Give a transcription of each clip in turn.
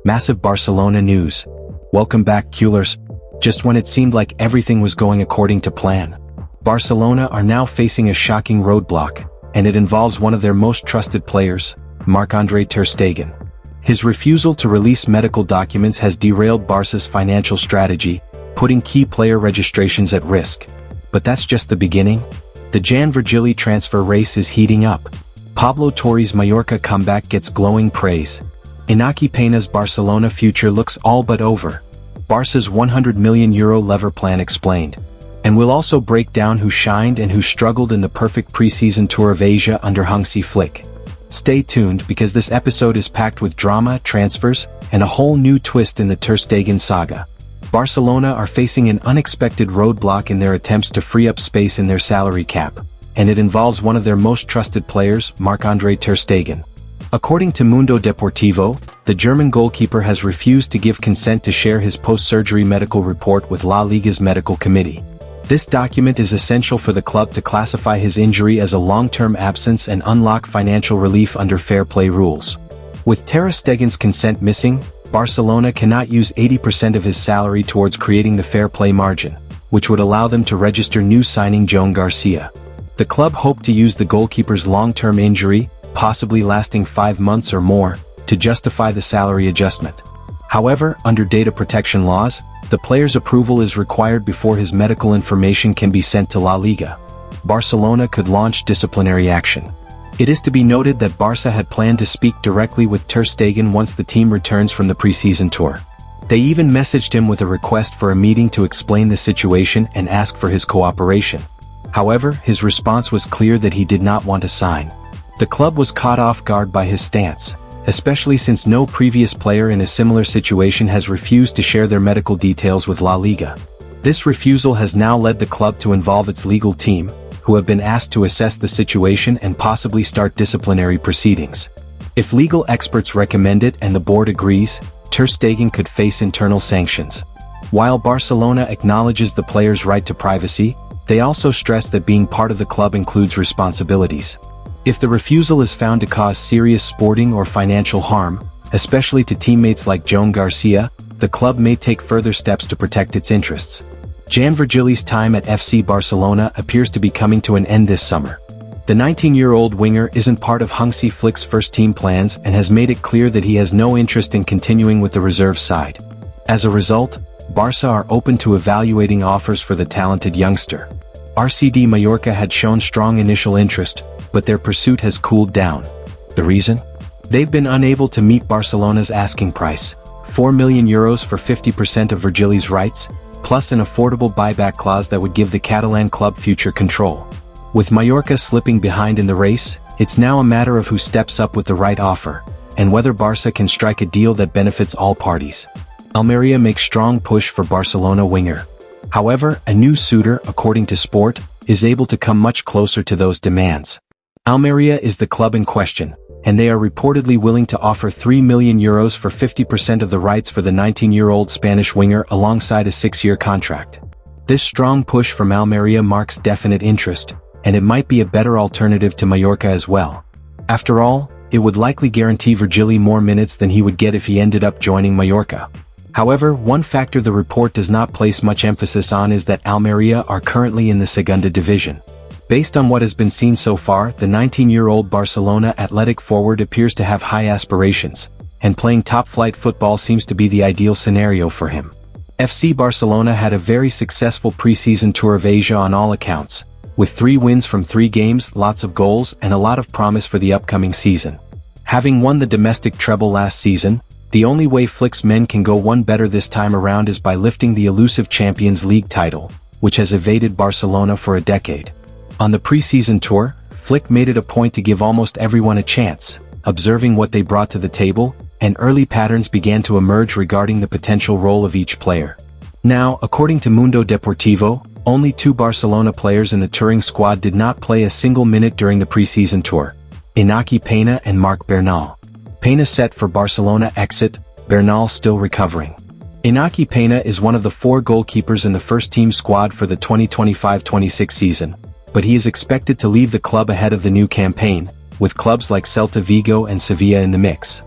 Massive Barcelona news. Welcome back, Culers. Just when it seemed like everything was going according to plan, Barcelona are now facing a shocking roadblock, and it involves one of their most trusted players, Marc-André Ter Stegen. His refusal to release medical documents has derailed Barca's financial strategy, putting key player registrations at risk. But that's just the beginning. The Virgili transfer race is heating up. Pablo Torre's Mallorca comeback gets glowing praise. Inaki Peña's Barcelona future looks all but over. Barca's €100 million lever plan explained. And we'll also break down who shined and who struggled in the perfect preseason tour of Asia under Hansi Flick. Stay tuned because this episode is packed with drama, transfers, and a whole new twist in the Ter Stegen saga. Barcelona are facing an unexpected roadblock in their attempts to free up space in their salary cap, and it involves one of their most trusted players, Marc-André Ter Stegen. According to Mundo Deportivo, the German goalkeeper has refused to give consent to share his post-surgery medical report with La Liga's medical committee. This document is essential for the club to classify his injury as a long-term absence and unlock financial relief under fair play rules. With Ter Stegen's consent missing, Barcelona cannot use 80% of his salary towards creating the fair play margin, which would allow them to register new signing Joan Garcia. The club hoped to use the goalkeeper's long-term injury, possibly lasting 5 months or more, to justify the salary adjustment. However, under data protection laws, the player's approval is required before his medical information can be sent to La Liga. Barcelona could launch disciplinary action. It is to be noted that Barça had planned to speak directly with Ter Stegen once the team returns from the preseason tour. They even messaged him with a request for a meeting to explain the situation and ask for his cooperation. However, his response was clear that he did not want to sign. The club was caught off guard by his stance, especially since no previous player in a similar situation has refused to share their medical details with La Liga. This refusal has now led the club to involve its legal team, who have been asked to assess the situation and possibly start disciplinary proceedings. If legal experts recommend it and the board agrees, Ter Stegen could face internal sanctions. While Barcelona acknowledges the player's right to privacy, they also stress that being part of the club includes responsibilities. If the refusal is found to cause serious sporting or financial harm, especially to teammates like Joan Garcia, the club may take further steps to protect its interests. Virgili's time at FC Barcelona appears to be coming to an end this summer. The 19-year-old winger isn't part of Hansi Flick's first-team plans and has made it clear that he has no interest in continuing with the reserve side. As a result, Barça are open to evaluating offers for the talented youngster. RCD Mallorca had shown strong initial interest, but their pursuit has cooled down. The reason? They've been unable to meet Barcelona's asking price, €4 million for 50% of Virgili's rights, plus an affordable buyback clause that would give the Catalan club future control. With Mallorca slipping behind in the race, it's now a matter of who steps up with the right offer, and whether Barça can strike a deal that benefits all parties. Almeria makes strong push for Barcelona winger. However, a new suitor, according to Sport, is able to come much closer to those demands. Almeria is the club in question, and they are reportedly willing to offer €3 million for 50% of the rights for the 19-year-old Spanish winger alongside a 6-year contract. This strong push from Almeria marks definite interest, and it might be a better alternative to Mallorca as well. After all, it would likely guarantee Virgili more minutes than he would get if he ended up joining Mallorca. However, one factor the report does not place much emphasis on is that Almeria are currently in the Segunda division. Based on what has been seen so far, the 19-year-old Barcelona athletic forward appears to have high aspirations, and playing top-flight football seems to be the ideal scenario for him. FC Barcelona had a very successful preseason tour of Asia on all accounts, with 3 wins from 3 games, lots of goals, and a lot of promise for the upcoming season. Having won the domestic treble last season, the only way Flick's men can go one better this time around is by lifting the elusive Champions League title, which has evaded Barcelona for a decade. On the preseason tour, Flick made it a point to give almost everyone a chance, observing what they brought to the table, and early patterns began to emerge regarding the potential role of each player. Now, according to Mundo Deportivo, only 2 Barcelona players in the touring squad did not play a single minute during the preseason tour: Inaki Peña and Marc Bernal. Peña set for Barcelona exit, Bernal still recovering. Inaki Peña is one of the 4 goalkeepers in the first-team squad for the 2025-26 season, but he is expected to leave the club ahead of the new campaign, with clubs like Celta Vigo and Sevilla in the mix.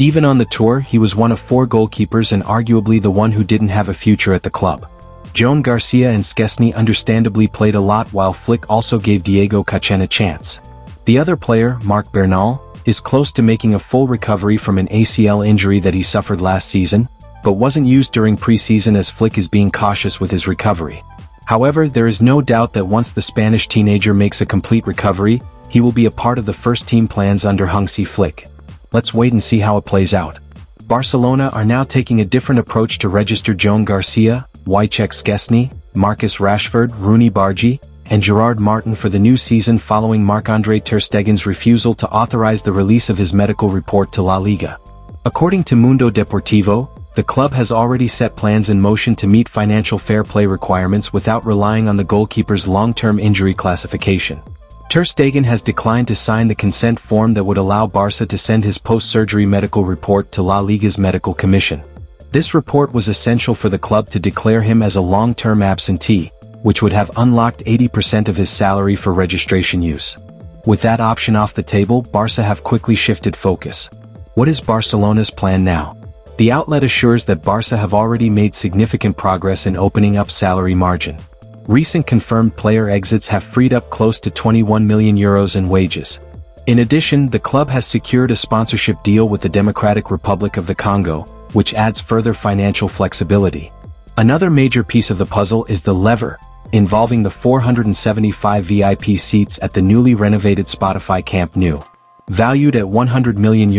Even on the tour, he was one of 4 goalkeepers and arguably the one who didn't have a future at the club. Joan Garcia and Szczesny understandably played a lot, while Flick also gave Diego Cachén a chance. The other player, Marc Bernal, is close to making a full recovery from an ACL injury that he suffered last season, but wasn't used during preseason as Flick is being cautious with his recovery. However, there is no doubt that once the Spanish teenager makes a complete recovery, he will be a part of the first-team plans under Hansi Flick. Let's wait and see how it plays out. Barcelona are now taking a different approach to register Joan Garcia, Wojciech Szczesny, Marcus Rashford, Rooney Bargi, and Gerard Martin for the new season following Marc-André Ter Stegen's refusal to authorize the release of his medical report to La Liga. According to Mundo Deportivo, the club has already set plans in motion to meet financial fair play requirements without relying on the goalkeeper's long-term injury classification. Ter Stegen has declined to sign the consent form that would allow Barça to send his post-surgery medical report to La Liga's medical commission. This report was essential for the club to declare him as a long-term absentee, which would have unlocked 80% of his salary for registration use. With that option off the table, Barça have quickly shifted focus. What is Barcelona's plan now? The outlet assures that Barça have already made significant progress in opening up salary margin. Recent confirmed player exits have freed up close to €21 million in wages. In addition, the club has secured a sponsorship deal with the Democratic Republic of the Congo, which adds further financial flexibility. Another major piece of the puzzle is the lever, involving the 475 VIP seats at the newly renovated Spotify Camp Nou. Valued at €100 million,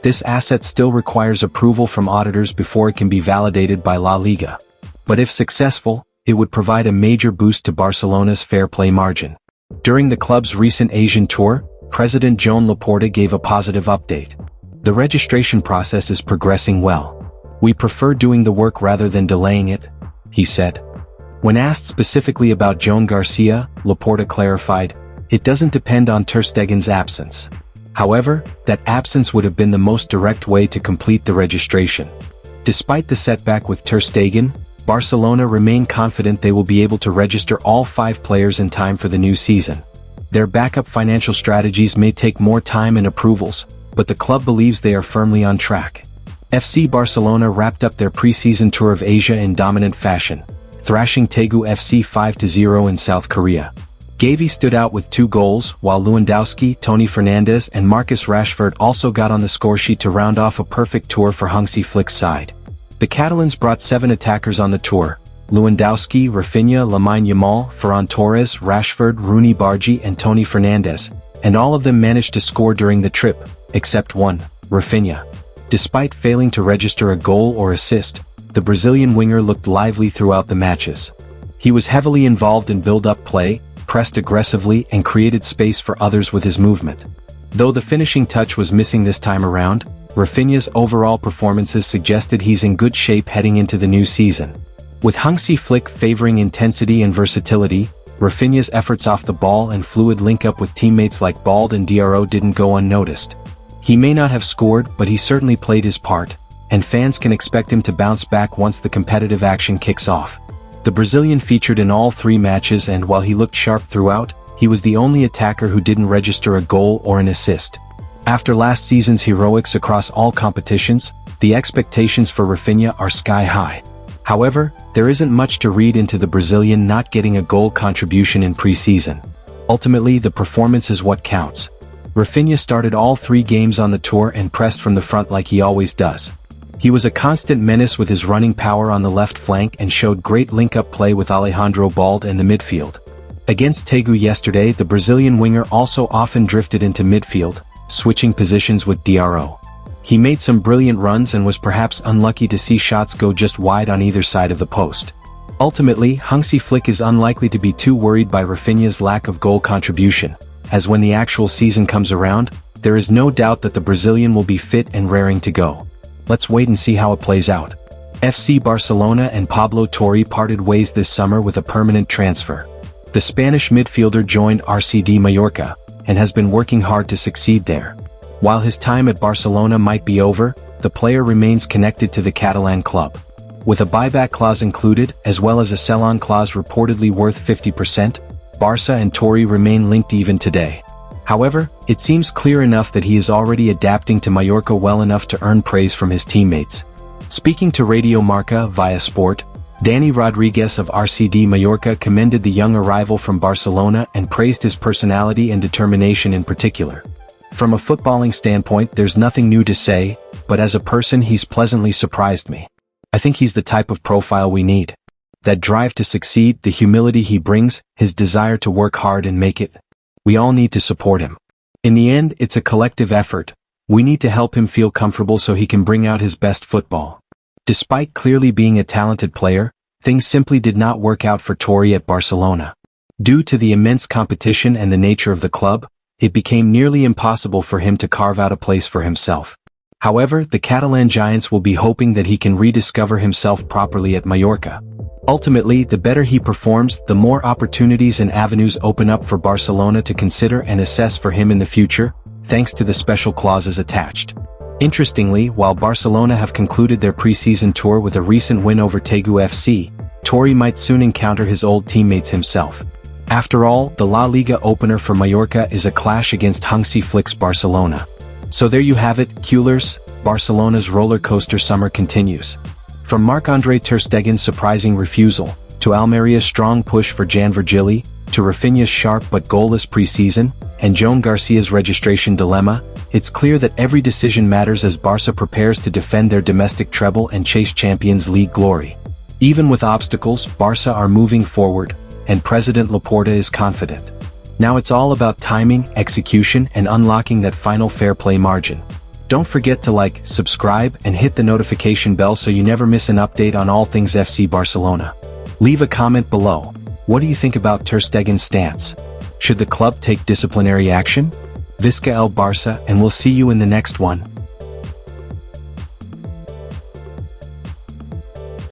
this asset still requires approval from auditors before it can be validated by La Liga. But if successful, it would provide a major boost to Barcelona's fair play margin. During the club's recent Asian tour, President Joan Laporta gave a positive update. The registration process is progressing well. We prefer doing the work rather than delaying it, he said. When asked specifically about Joan Garcia, Laporta clarified, it doesn't depend on Ter Stegen's absence. However, that absence would have been the most direct way to complete the registration. Despite the setback with Ter Stegen, Barcelona remain confident they will be able to register all 5 players in time for the new season. Their backup financial strategies may take more time and approvals, but the club believes they are firmly on track. FC Barcelona wrapped up their preseason tour of Asia in dominant fashion, thrashing Daegu FC 5-0 in South Korea. Gavi stood out with 2 goals, while Lewandowski, Toni Fernandes and Marcus Rashford also got on the scoresheet to round off a perfect tour for Hansi Flick's side. The Catalans brought 7 attackers on the tour: Lewandowski, Raphinha, Lamine Yamal, Ferran Torres, Rashford, Rooney Bargi and Toni Fernandes, and all of them managed to score during the trip, except one, Raphinha. Despite failing to register a goal or assist, the Brazilian winger looked lively throughout the matches. He was heavily involved in build-up play, pressed aggressively and created space for others with his movement. Though the finishing touch was missing this time around, Raphinha's overall performances suggested he's in good shape heading into the new season. With Hansi Flick favoring intensity and versatility, Raphinha's efforts off the ball and fluid link-up with teammates like Bald and Diarra didn't go unnoticed. He may not have scored, but he certainly played his part, and fans can expect him to bounce back once the competitive action kicks off. The Brazilian featured in all 3 matches, and while he looked sharp throughout, he was the only attacker who didn't register a goal or an assist. After last season's heroics across all competitions, the expectations for Raphinha are sky high. However, there isn't much to read into the Brazilian not getting a goal contribution in preseason. Ultimately, the performance is what counts. Raphinha started all 3 games on the tour and pressed from the front like he always does. He was a constant menace with his running power on the left flank and showed great link-up play with Alejandro Bald in the midfield. Against Daegu yesterday, the Brazilian winger also often drifted into midfield, switching positions with Diarra. He made some brilliant runs and was perhaps unlucky to see shots go just wide on either side of the post. Ultimately, Hansi Flick is unlikely to be too worried by Raphinha's lack of goal contribution, as when the actual season comes around, there is no doubt that the Brazilian will be fit and raring to go. Let's wait and see how it plays out. FC Barcelona and Pablo Torre parted ways this summer with a permanent transfer. The Spanish midfielder joined RCD Mallorca, and has been working hard to succeed there. While his time at Barcelona might be over, the player remains connected to the Catalan club. With a buyback clause included, as well as a sell-on clause reportedly worth 50%, Barça and Torre remain linked even today. However, it seems clear enough that he is already adapting to Mallorca well enough to earn praise from his teammates. Speaking to Radio Marca via Sport, Dani Rodriguez of RCD Mallorca commended the young arrival from Barcelona and praised his personality and determination in particular. From a footballing standpoint, there's nothing new to say, but as a person he's pleasantly surprised me. I think he's the type of profile we need. That drive to succeed, the humility he brings, his desire to work hard and make it. We all need to support him. In the end, it's a collective effort. We need to help him feel comfortable so he can bring out his best football. Despite clearly being a talented player, things simply did not work out for Torre at Barcelona. Due to the immense competition and the nature of the club, it became nearly impossible for him to carve out a place for himself. However, the Catalan Giants will be hoping that he can rediscover himself properly at Mallorca. Ultimately, the better he performs, the more opportunities and avenues open up for Barcelona to consider and assess for him in the future, thanks to the special clauses attached. Interestingly, while Barcelona have concluded their preseason tour with a recent win over Tegu FC, Torre might soon encounter his old teammates himself. After all, the La Liga opener for Mallorca is a clash against Hansi Flick's Barcelona. So there you have it, Keulers, Barcelona's roller coaster summer continues. From Marc-André Ter Stegen's surprising refusal, to Almeria's strong push for Jan Virgili, to Raphinha's sharp but goalless preseason, and Joan Garcia's registration dilemma, it's clear that every decision matters as Barça prepares to defend their domestic treble and chase Champions League glory. Even with obstacles, Barça are moving forward, and President Laporta is confident. Now it's all about timing, execution, and unlocking that final fair play margin. Don't forget to like, subscribe, and hit the notification bell so you never miss an update on all things FC Barcelona. Leave a comment below. What do you think about Ter Stegen's stance? Should the club take disciplinary action? Visca el Barça, and we'll see you in the next one.